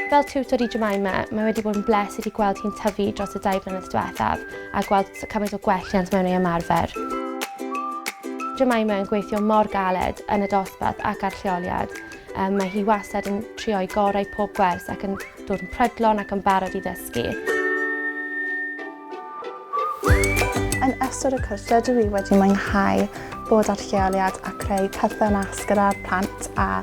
Fel tiwtor I Jemeima, mae wedi bod yn blesed I gweld hi'n tyfu dros y 2 blynedd diwethaf a gweld cymaint o gwelliant mewn ei ymarfer. Jemeima yn gweithio mor galed yn y dosbarth ac ar lleoliad. Mae hi wastad yn trio I gorau pob gwers ac yn dod yn prydlon ac yn barod I ddysgu. Yn ystod y cwrs, rydw I wedi mwynhau bod ar lleoliad a creu perthynas gyda'r plant a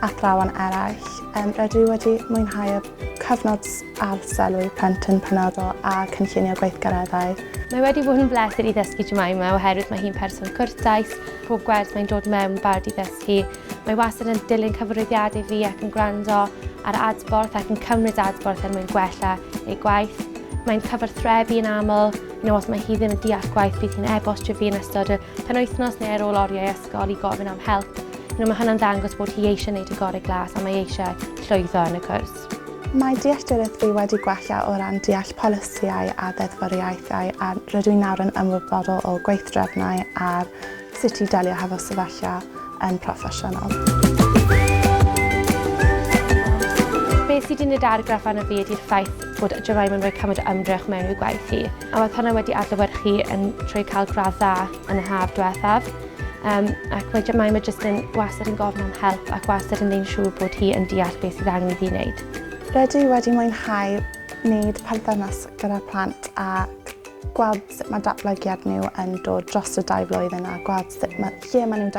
athrawon eraill. Rydw I wedi mwynhau y cyfnod ar sylw plentyn penodol a cynllunio gweithgareddau. Mae wedi bod yn blesed I ddysgu Jemeima oherwydd mae hi'n person cwrtais, pob gwers mae'n dod mewn barod I ddysgu. Mae wastad yn dilyn cyfarwyddiadau fi ac yn gwrando ar adborth ac yn cymryd adborth mwyn gwella ei gwaith. Mae'n cyfarthrebu yn aml, os mae hi ddim yn deall gwaith bydd hi'n e-bostio fi yn ystod y penwythnos neu ar ôl oriau ysgol I gofyn am help. Mae hynny'n dangos bod hi eisiau gwneud y gorau glas a mae eisiau llwyddo yn y cwrs. Mae dealltwriaeth fi wedi gwella o ran deall polisïau a ddeddfwriaethau a rydw I nawr yn ymwybodol o gweithdrefnau a'r sut I delio hefo sefyllfa yn proffesiynol. Beth sydd wedi'i argraff arno fi ydy'r ffaith bod Jemeima yn rhoi cymryd ymdrech mewn i'w gwaith hi. A oedd hynny wedi adlewyrchu trwy cael gradd dda yn y haf diwethaf. Ac mae Jemeima jyst yn wastad yn gofyn am help ac wastad yn neud siŵr bod hi yn deall beth sydd angen iddi wneud. Rydw I wedi mwynhau wneud perthynas gyda'r plant a gweld sut mae datblygiad nhw yn dod dros y 2 flwyddyn a gweld sut lle maen nhw'n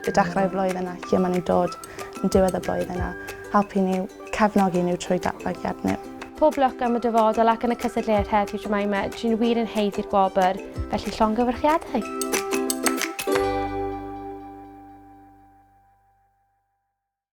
dechrau flwyddyn a lle maen nhw'n dod yn diwedd y blwyddyn a helpu nhw cefnogi nhw trwy datblygiad nhw. Pob lwc am y dyfodol ac yn y cysadleuaeth heddiw Jemeima, dwi'n wir yn haeddu'r gwobr, felly llongyfarchiadau.